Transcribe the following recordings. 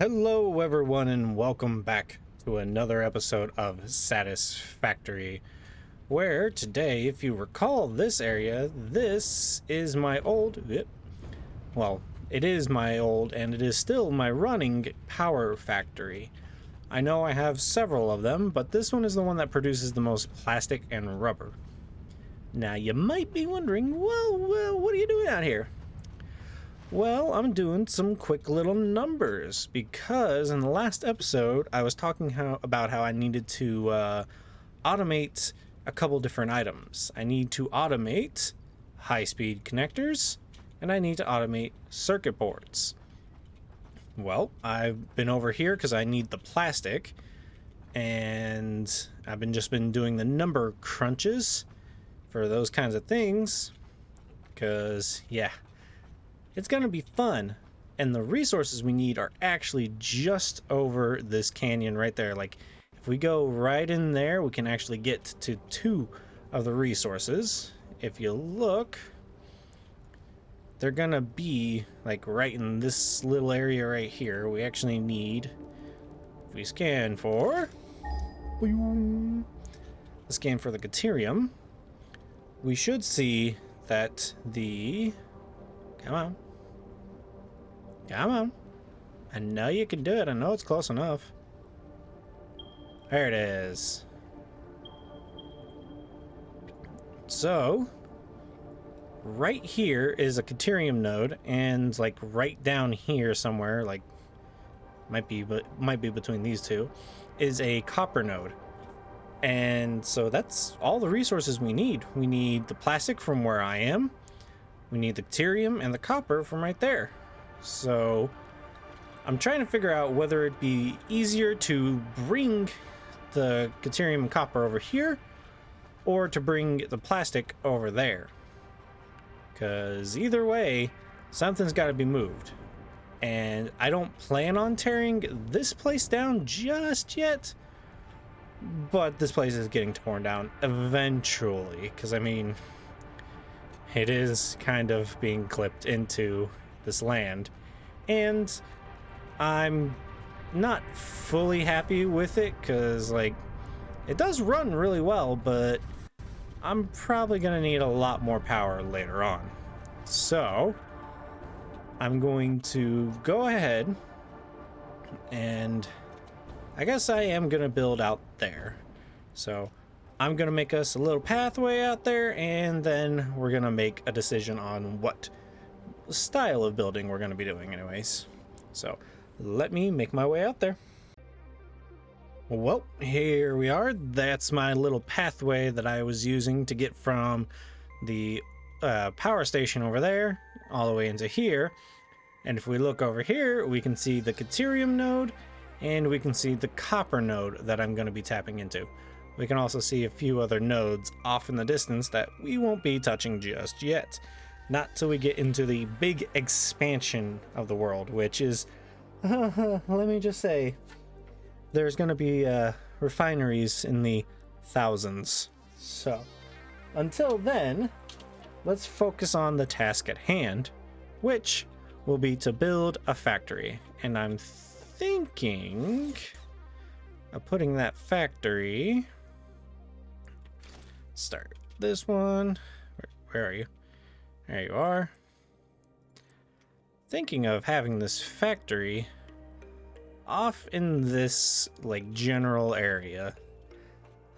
Hello everyone and welcome back to another episode of Satisfactory, where today, if you recall this area, this is my old, well, it is my old and it is still my running power factory. I know I have several of them, but this one is the one that produces the most plastic and rubber. Now you might be wondering, well, what are you doing out here? Well, I'm doing some quick little numbers because in the last episode I was talking about how I needed to automate a couple different items. I need to automate high-speed connectors and I need to automate circuit boards. Well, I've been over here because I need the plastic, and I've just been doing the number crunches for those kinds of things because, yeah, it's gonna be fun. And the resources we need are actually just over this canyon right there. Like, if we go right in there, we can actually get to two of the resources. If you look, they're gonna be like right in this little area right here. We actually need, if we scan for the deuterium, we should see that the, come on, I know you can do it. I know it's close enough. There it is. So right here is a deuterium node, and like right down here somewhere, like might be between these two, is a copper node. And so that's all the resources we need. We need the plastic from where I am, we need the deuterium and the copper from right there. So I'm trying to figure out whether it'd be easier to bring the deuterium and copper over here or to bring the plastic over there, because either way something's got to be moved, and I don't plan on tearing this place down just yet, but this place is getting torn down eventually, because I mean, it is kind of being clipped into this land, and I'm not fully happy with it because, like, it does run really well, but I'm probably gonna need a lot more power later on. So I'm going to go ahead, and I guess I am gonna build out there. So I'm gonna make us a little pathway out there, and then we're gonna make a decision on what style of building we're going to be doing anyways. So let me make my way out there. Well, here we are. That's my little pathway that I was using to get from the power station over there all the way into here. And if we look over here, we can see the deuterium node and we can see the copper node that I'm going to be tapping into. We can also see a few other nodes off in the distance that we won't be touching just yet. Not till we get into the big expansion of the world, which is, let me just say, there's going to be refineries in the thousands. So until then, let's focus on the task at hand, which will be to build a factory. And I'm thinking of putting that factory, start this one. Where are you? There you are. Thinking of having this factory off in this like general area.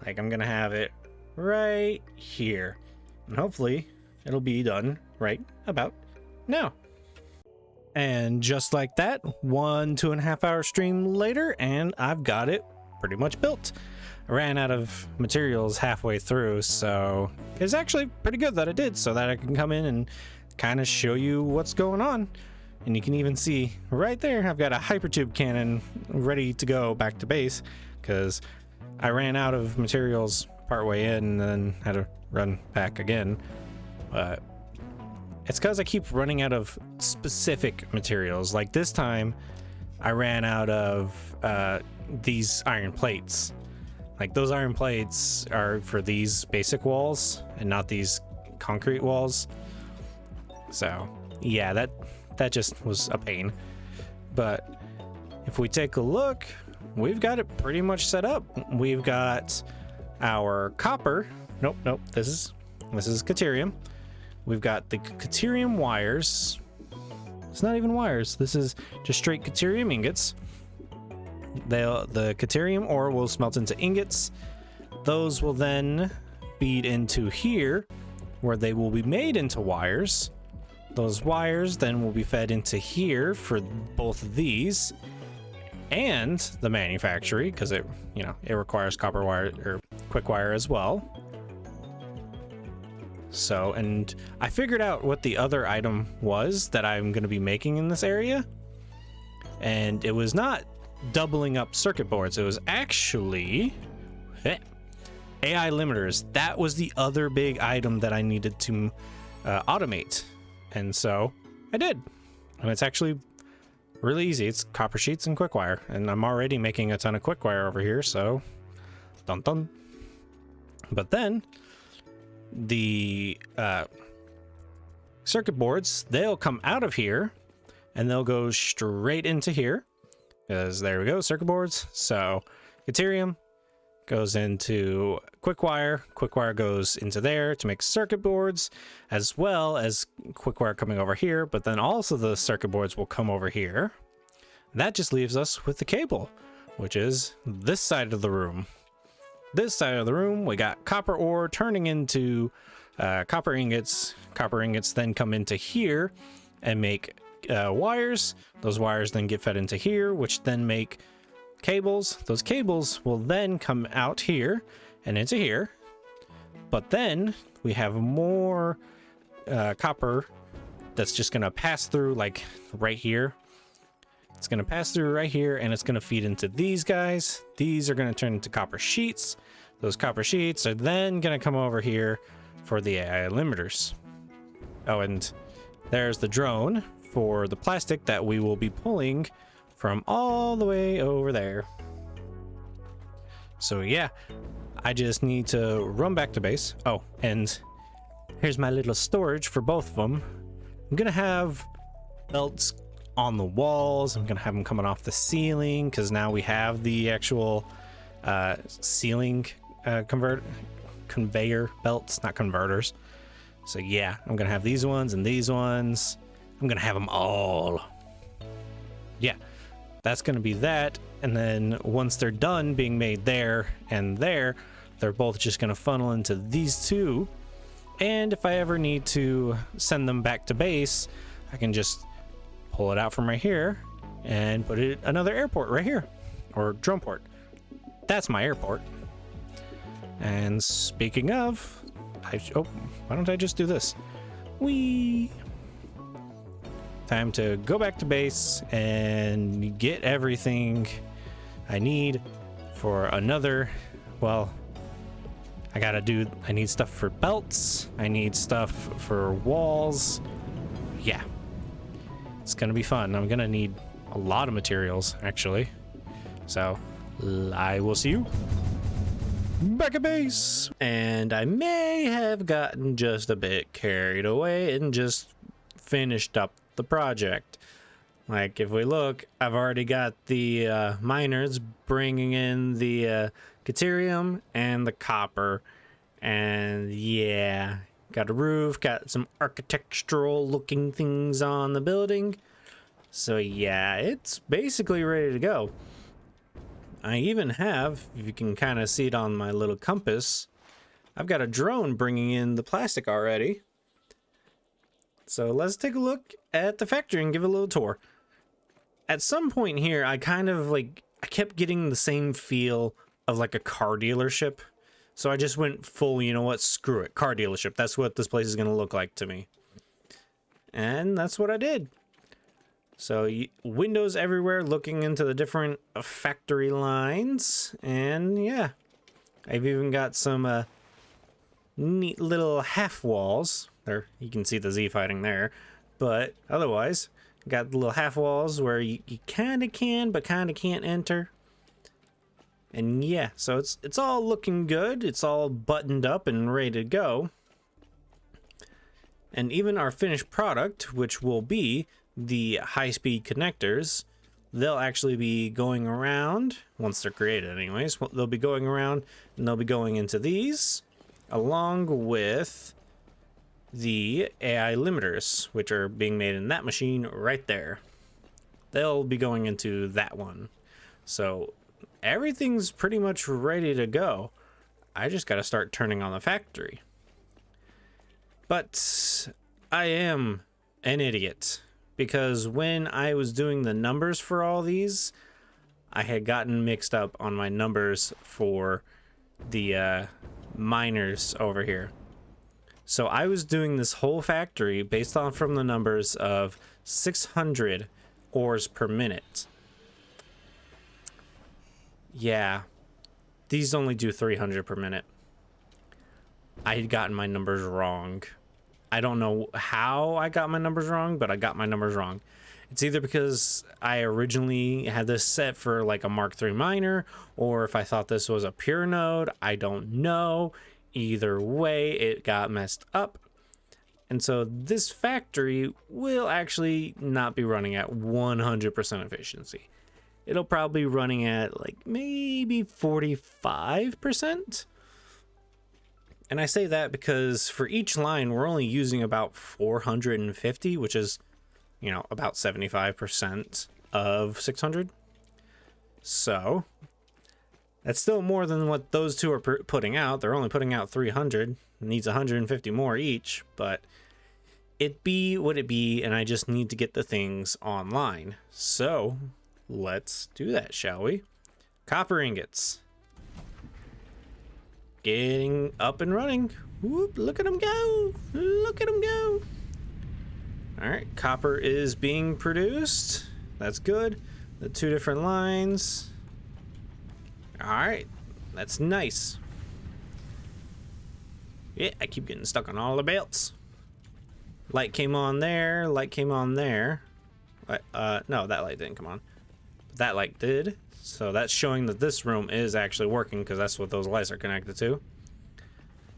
Like, I'm gonna have it right here, and hopefully it'll be done right about now. And just like that, 2.5 hour stream later, and I've got it pretty much built. I ran out of materials halfway through, so it's actually pretty good that I did, so that I can come in and kind of show you what's going on. And you can even see right there, I've got a hypertube cannon ready to go back to base because I ran out of materials partway in and then had to run back again. But it's because I keep running out of specific materials. Like this time, I ran out of these iron plates. Like, those iron plates are for these basic walls and not these concrete walls. So yeah, that just was a pain. But if we take a look, we've got it pretty much set up. We've got our copper. Nope, this is Caterium. We've got the Caterium wires. It's not even wires. This is just straight Caterium ingots. The Caterium ore will smelt into ingots. Those will then feed into here, where they will be made into wires. Those wires then will be fed into here for both of these and the manufactory, because it requires copper wire or quick wire as well. So, and I figured out what the other item was that I'm going to be making in this area, and it was not doubling up circuit boards. It was actually AI limiters. That was the other big item that I needed to automate, and so I did. And it's actually really easy. It's copper sheets and quick wire, and I'm already making a ton of quick wire over here, so dun dun. But then the circuit boards, they'll come out of here and they'll go straight into here, because there we go, circuit boards. So Caterium goes into quick wire goes into there to make circuit boards, as well as quick wire coming over here, but then also the circuit boards will come over here. That just leaves us with the cable, which is this side of the room. This side of the room, we got copper ore turning into copper ingots. Copper ingots then come into here and make wires. Those wires then get fed into here, which then make cables. Those cables will then come out here and into here. But then we have more copper that's just going to pass through, like right here. It's going to pass through right here, and it's going to feed into these guys. These are going to turn into copper sheets. Those copper sheets are then going to come over here for the AI limiters. Oh, and there's the drone for the plastic that we will be pulling from all the way over there. So yeah, I just need to run back to base. Oh, and here's my little storage for both of them. I'm going to have belts on the walls. I'm gonna have them coming off the ceiling, because now we have the actual ceiling conveyor belts, not converters. So yeah, I'm gonna have these ones and these ones. I'm gonna have them all. Yeah, that's gonna be that. And then once they're done being made there and there, they're both just gonna funnel into these two. And if I ever need to send them back to base, I can just pull it out from right here and put it another airport right here, or drone port. That's my airport. And speaking of, why don't I just do this? Whee! Time to go back to base and get everything I need for another, well, I need stuff for belts. I need stuff for walls. Yeah. It's gonna be fun. I'm gonna need a lot of materials, actually. So I will see you back at base. And I may have gotten just a bit carried away and just finished up the project. Like, if we look, I've already got the miners bringing in the Caterium and the copper. And yeah, got a roof, got some architectural looking things on the building. So yeah, it's basically ready to go. I even have, if you can kind of see it on my little compass, I've got a drone bringing in the plastic already. So let's take a look at the factory and give it a little tour. At some point here, I kept getting the same feel of like a car dealership. So I just went full, you know what, screw it, car dealership. That's what this place is going to look like to me. And that's what I did. So windows everywhere looking into the different factory lines. And yeah, I've even got some neat little half walls. There, you can see the Z fighting there. But otherwise, got the little half walls where you kind of can, but kind of can't enter. And yeah, so it's all looking good. It's all buttoned up and ready to go. And even our finished product, which will be the high-speed connectors, they'll actually be going around, once they're created anyways, they'll be going around and they'll be going into these, along with the AI limiters, which are being made in that machine right there. They'll be going into that one. So everything's pretty much ready to go. I just got to start turning on the factory. But I am an idiot, because when I was doing the numbers for all these, I had gotten mixed up on my numbers for the miners over here. So I was doing this whole factory based on from the numbers of 600 ores per minute. Yeah, these only do 300 per minute. I had gotten my numbers wrong. I don't know how I got my numbers wrong, but I got my numbers wrong. It's either because I originally had this set for like a Mark III miner, or if I thought this was a pure node. I don't know. Either way, it got messed up. And so this factory will actually not be running at 100% efficiency. It'll probably be running at like maybe 45%. And I say that because for each line, we're only using about 450, which is, you know, about 75% of 600. So that's still more than what those two are putting out. They're only putting out 300. It needs 150 more each, but it be what it be, and I just need to get the things online. So let's do that, shall we? Copper ingots. Getting up and running. Whoop, look at them go. Look at them go. All right, copper is being produced. That's good. The two different lines. All right, that's nice. Yeah, I keep getting stuck on all the belts. Light came on there. Light came on there. No, that light didn't come on. That light did. So that's showing that this room is actually working, because that's what those lights are connected to.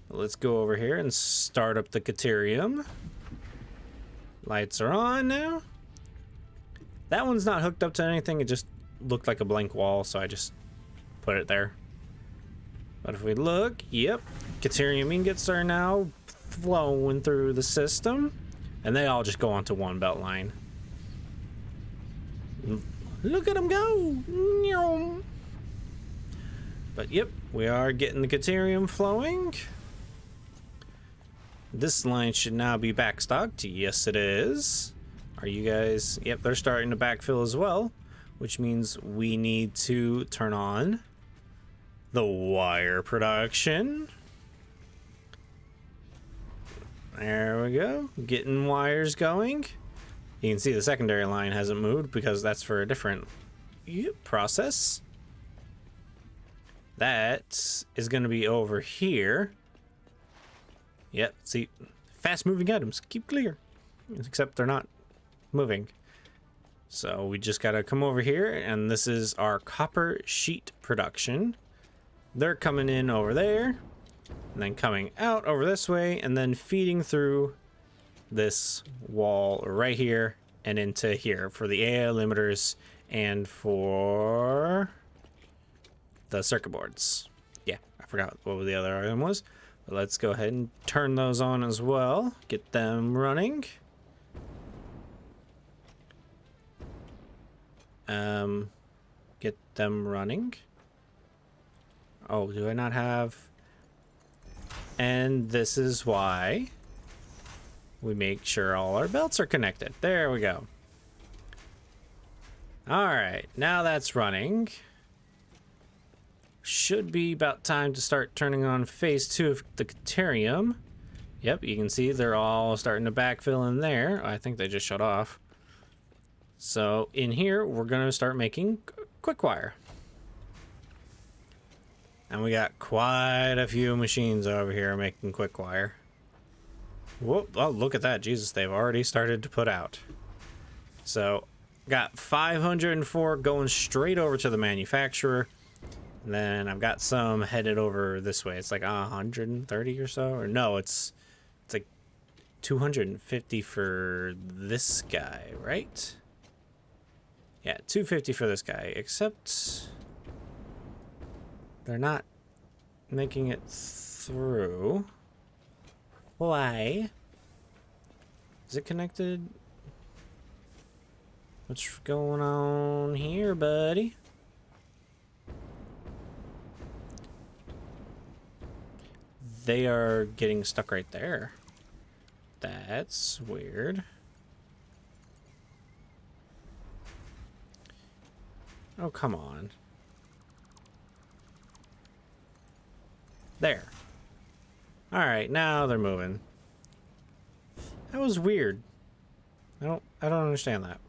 Let's go over here and start up the Caterium. Lights are on now. That one's not hooked up to anything. It just looked like a blank wall, so I just put it there. But if we look, yep, Caterium ingots are now flowing through the system, and they all just go onto one belt line. Look at them go. But yep, we are getting the Caterium flowing. This line should now be backstocked. Yes, it is. Are you guys? Yep, they're starting to backfill as well, which means we need to turn on the wire production. There we go. Getting wires going. You can see the secondary line hasn't moved because that's for a different process. That is going to be over here. Yep, see, fast moving items, keep clear. Except they're not moving. So we just got to come over here, and this is our copper sheet production. They're coming in over there, and then coming out over this way, and then feeding through this wall right here and into here for the AI limiters and for the circuit boards. Yeah, I forgot what the other item was. But let's go ahead and turn those on as well. Get them running. Get them running. Oh, do I not have? And this is why we make sure all our belts are connected. There we go. All right, now that's running. Should be about time to start turning on phase 2 of the Caterium. Yep, you can see they're all starting to backfill in there. I think they just shut off. So in here, we're going to start making quick wire. And we got quite a few machines over here making quick wire. Whoop, oh, look at that. Jesus, they've already started to put out. So got 504 going straight over to the manufacturer. And then I've got some headed over this way. It's like 130 or so. Or no, it's like 250 for this guy, right? Yeah, 250 for this guy, except they're not making it through. Why? Is it connected? What's going on here, buddy? They are getting stuck right there. That's weird. Oh, come on. There. Alright, now they're moving. That was weird. I don't understand that.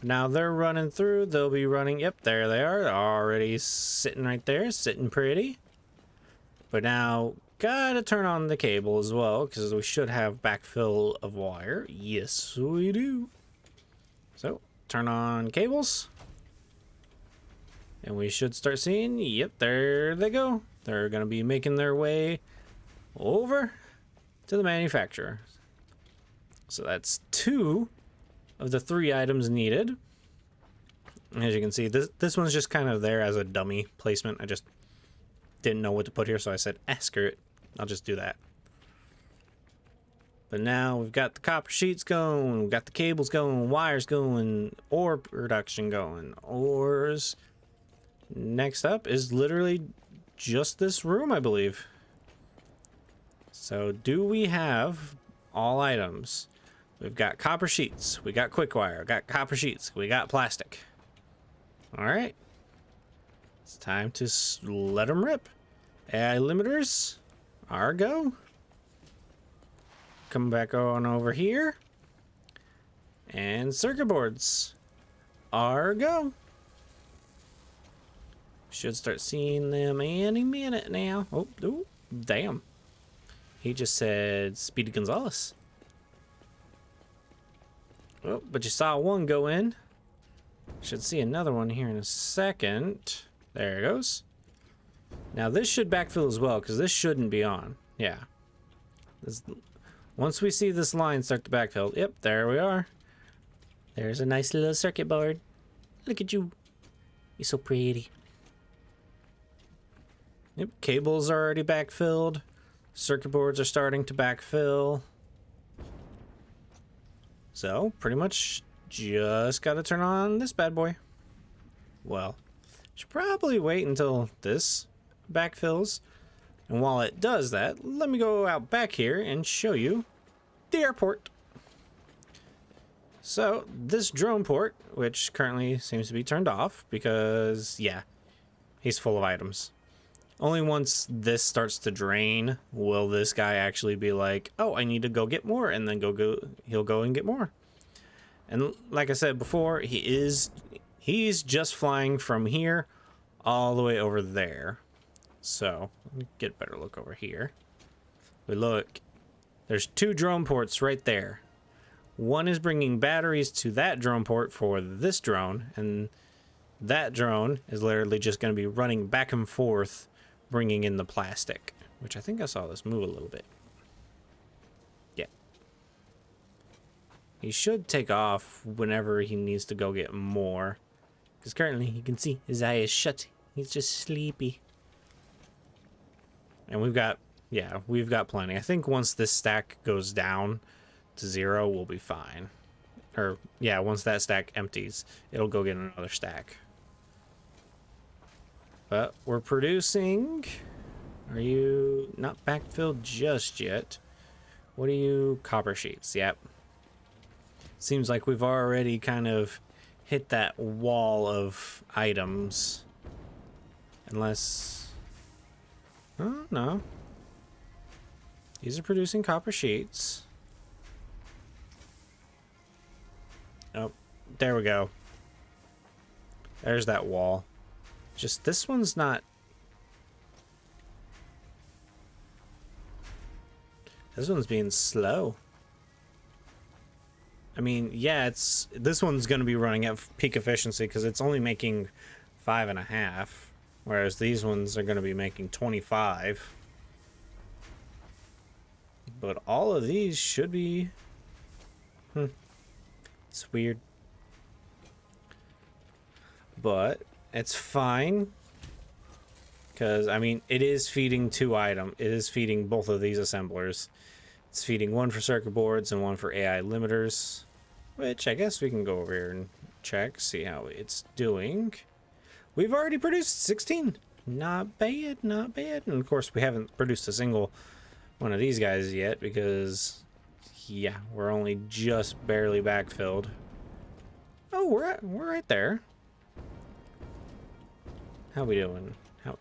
Now they're running through. They'll be running. Yep, there they are. Already sitting right there, sitting pretty. But now, gotta turn on the cable as well, because we should have backfill of wire. Yes, we do. So, turn on cables. And we should start seeing, yep, there they go. They're gonna be making their way over to the manufacturer. So that's 2 of the 3 items needed. As you can see, this one's just kind of there as a dummy placement. I just didn't know what to put here, so I said, ask her it. I'll just do that. But now we've got the copper sheets going, we've got the cables going, wires going, ore production going. Ores. Next up is literally just this room, I believe. So do we have all items? We've got copper sheets, we got quick wire, got copper sheets, we got plastic. All right. It's time to let them rip. AI limiters are go. Come back on over here. And circuit boards are go. Should start seeing them any minute now. Oh, damn. He just said Speedy Gonzalez. Oh, but you saw one go in. Should see another one here in a second. There it goes. Now this should backfill as well, because this shouldn't be on. Yeah. Once we see this line start to backfill, yep, there we are. There's a nice little circuit board. Look at you. You're so pretty. Yep, cables are already backfilled. Circuit boards are starting to backfill. So, pretty much just gotta turn on this bad boy. Well, should probably wait until this backfills. And while it does that, let me go out back here and show you the airport. So, this drone port, which currently seems to be turned off because, yeah, he's full of items. Only once this starts to drain will this guy actually be like, oh, I need to go get more, and then he'll go and get more. And like I said before, he's just flying from here all the way over there. So, let me get a better look over here. We look, there's 2 drone ports right there. One is bringing batteries to that drone port for this drone, and that drone is literally just going to be running back and forth, bringing in the plastic, which I think I saw this move a little bit. Yeah. He should take off whenever he needs to go get more, because currently you can see his eye is shut. He's just sleepy. And we've got plenty. I think once this stack goes down to 0, we'll be fine. Or, yeah, once that stack empties, it'll go get another stack. But we're producing. Are you not backfilled just yet? What are you? Copper sheets. Yep. Seems like we've already kind of hit that wall of items. Unless... oh, no. These are producing copper sheets. Oh, there we go. There's that wall. Just this one's not... this one's being slow. I mean, yeah, this one's going to be running at peak efficiency because it's only making 5.5, whereas these ones are going to be making 25. But all of these should be... it's weird. but it's fine. Because, I mean, it is feeding two items. It is feeding both of these assemblers. It's feeding one for circuit boards and one for AI limiters. Which, I guess we can go over here and check, see how it's doing. We've already produced 16. Not bad, not bad. And, of course, we haven't produced a single one of these guys yet because, yeah, we're only just barely backfilled. Oh, we're right there. How we doing? How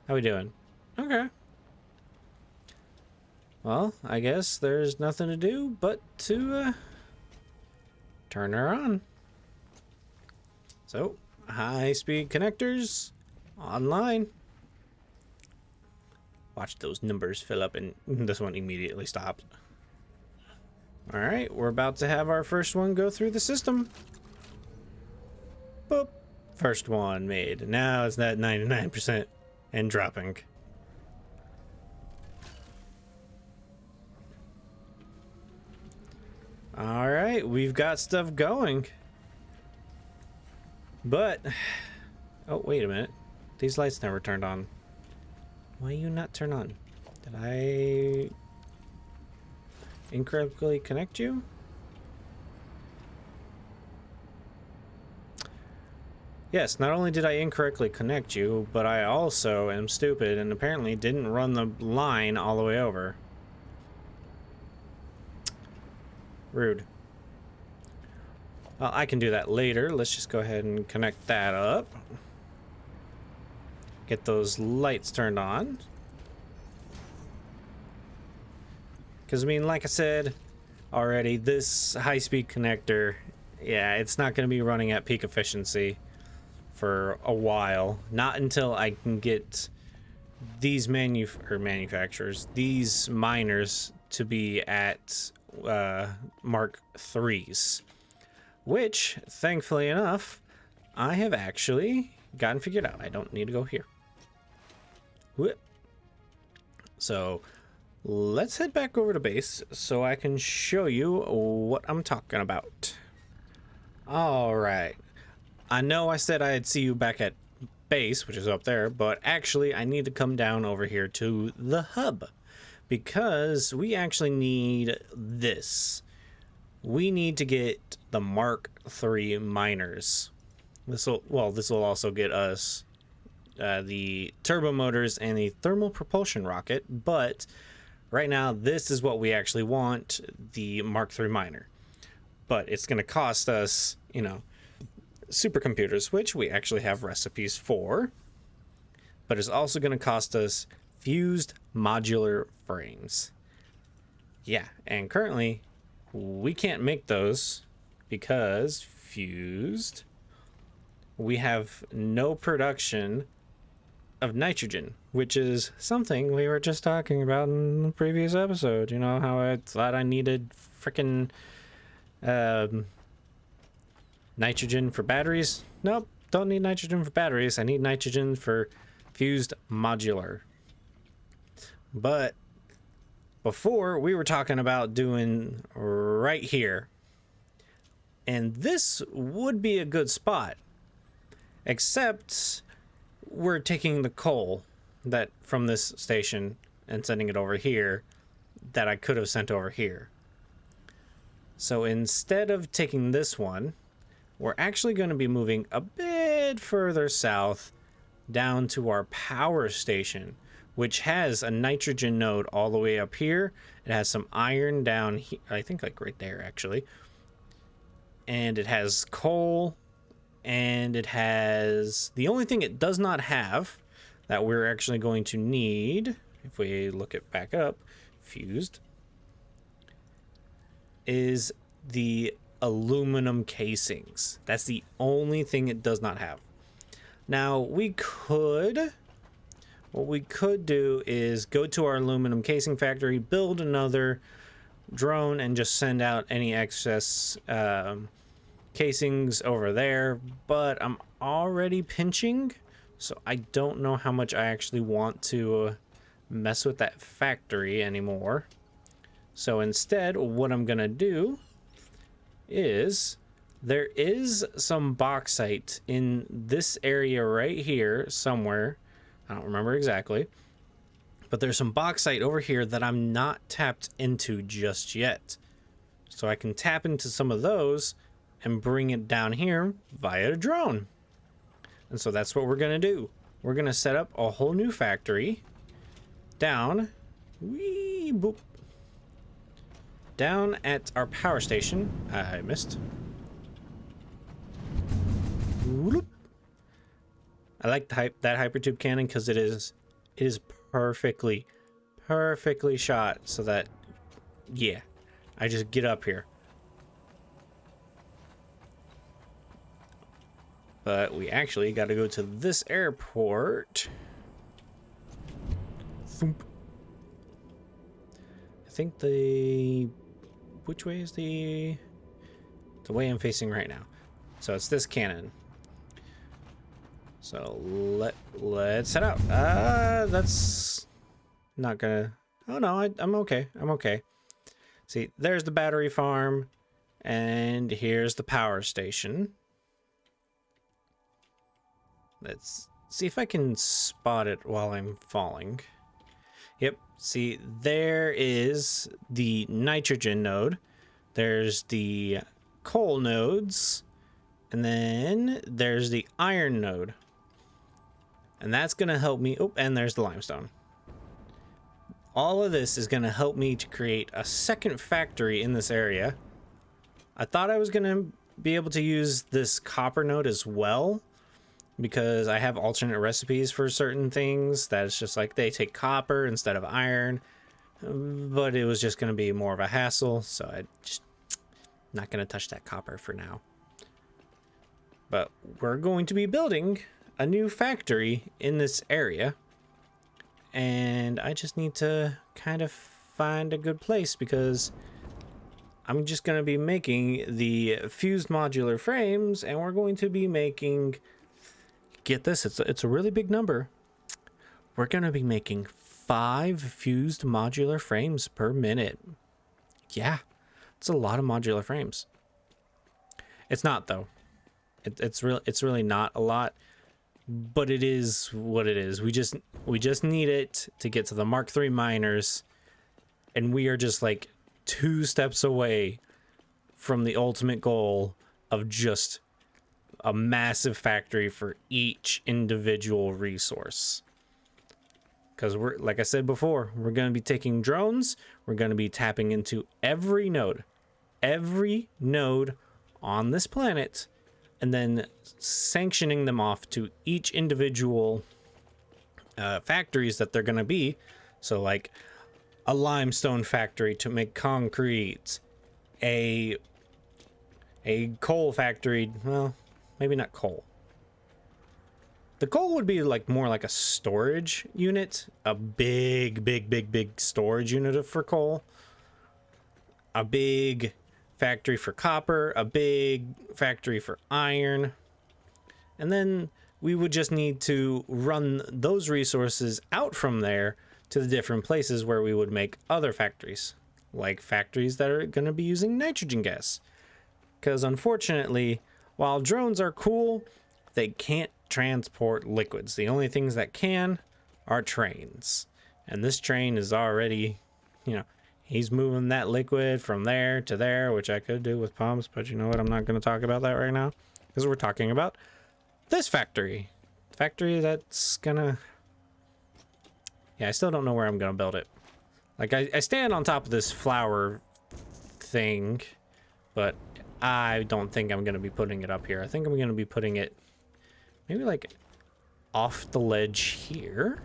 we doing? Okay. Well, I guess there's nothing to do but to turn her on. So, high-speed connectors online. Watch those numbers fill up, and this one immediately stopped. All right, we're about to have our first one go through the system. Boop. First one made. Now it's at 99% and dropping. All right, we've got stuff going. But, oh, wait a minute. These lights never turned on. Why you not turn on? Did I incorrectly connect you? Yes, not only did I incorrectly connect you, but I also am stupid and apparently didn't run the line all the way over. Rude. Well, I can do that later. Let's just go ahead and connect that up. Get those lights turned on. Because, I mean, like I said already, this high-speed connector, yeah, it's not going to be running at peak efficiency for a while. Not until I can get these manufacturers, these miners, to be at Mark 3s. Which, thankfully enough, I have actually gotten figured out. I don't need to go here. Whoop. So, let's head back over to base so I can show you what I'm talking about. Alright. I know I said I'd see you back at base, which is up there, but actually I need to come down over here to the hub because we actually need this. We need to get the Mark III miners. This will also get us the turbo motors and the thermal propulsion rocket, but right now this is what we actually want, the Mark III miner. But it's going to cost us, you know, supercomputers, which we actually have recipes for, but it's also going to cost us fused modular frames. Yeah, and currently we can't make those because fused, we have no production of nitrogen, which is something we were just talking about in the previous episode. You know how I thought I needed frickin' nitrogen for batteries? Nope, don't need nitrogen for batteries. I need nitrogen for fused modular. But before, we were talking about doing right here. And this would be a good spot. Except we're taking the coal that from this station and sending it over here that I could have sent over here. So instead of taking this one, we're actually going to be moving a bit further south down to our power station, which has a nitrogen node all the way up here. It has some iron down here, I think like right there actually. And it has coal, and it has, the only thing it does not have that we're actually going to need, if we look it back up, fused, is the aluminum casings. That's the only thing it does not have. Now what we could do is go to our aluminum casing factory, build another drone, and just send out any excess casings over there, but I'm already pinching, so I don't know how much I actually want to mess with that factory anymore. So instead, what I'm gonna do is There is some bauxite in this area right here somewhere. I don't remember exactly. But there's some bauxite over here that I'm not tapped into just yet. So I can tap into some of those and bring it down here via a drone. And so that's what we're going to do. We're going to set up a whole new factory down. Wee boop. Down at our power station. I missed. Whoop. I like that hypertube cannon because it is perfectly shot so that, yeah, I just get up here. But we actually got to go to this airport. Thump. I think which way is the way I'm facing right now? So it's this cannon. So let's head out. That's not gonna. Oh no, I'm okay. I'm okay. See, there's the battery farm, and here's the power station. Let's see if I can spot it while I'm falling. Yep. See, there is the nitrogen node. There's the coal nodes, and then there's the iron node. And that's going to help me. Oh, and there's the limestone. All of this is going to help me to create a second factory in this area. I thought I was going to be able to use this copper node as well, because I have alternate recipes for certain things that it's just like they take copper instead of iron. But it was just going to be more of a hassle, so I just not going to touch that copper for now. But we're going to be building a new factory in this area, and I just need to kind of find a good place because I'm just going to be making the fused modular frames, and we're going to be making, get this, it's a really big number. We're going to be making 5 fused modular frames per minute. Yeah, it's a lot of modular frames. It's not though. It's really not a lot. But it is what it is. We just need it to get to the Mark III miners, and we are just like 2 steps away from the ultimate goal of just a massive factory for each individual resource. Because we're, like I said before, we're going to be taking drones. We're going to be tapping into every node on this planet, and then sanctioning them off to each individual factories that they're going to be. So like a limestone factory to make concrete, a coal factory, well, maybe not coal. The coal would be like more like a storage unit, a big storage unit for coal, a big factory for copper, a big factory for iron, and then we would just need to run those resources out from there to the different places where we would make other factories, like factories that are going to be using nitrogen gas. Because unfortunately, while drones are cool, they can't transport liquids. The only things that can are trains, and this train is already, he's moving that liquid from there to there, which I could do with pumps, but you know what? I'm not going to talk about that right now because we're talking about this factory. Factory that's gonna... Yeah, I still don't know where I'm going to build it. Like, I stand on top of this flower thing, but I don't think I'm going to be putting it up here. I think I'm going to be putting it maybe like off the ledge here.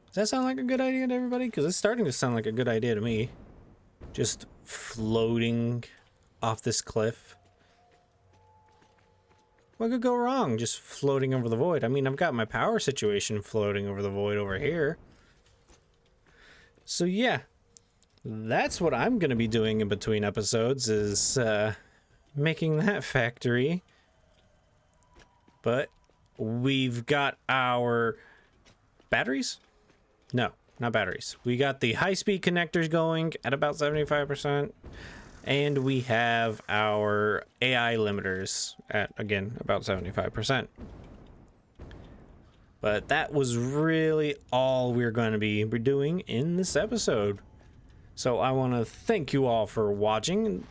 Does that sound like a good idea to everybody? Because it's starting to sound like a good idea to me. Just floating off this cliff. What could go wrong? Just floating over the void. I mean, I've got my power situation floating over the void over here. So yeah, that's what I'm going to be doing in between episodes, is making that factory. But we've got our batteries? No, not batteries. We got the high-speed connectors going at about 75%. And we have our AI limiters at, again, about 75%. But that was really all we're going to be doing in this episode. So I want to thank you all for watching,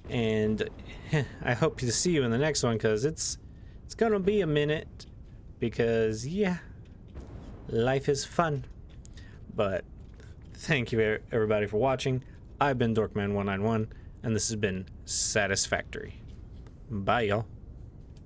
and I hope to see you in the next one, because it's going to be a minute, because yeah, life is fun. But thank you everybody for watching. I've been Dorkman191, and this has been Satisfactory. Bye, y'all.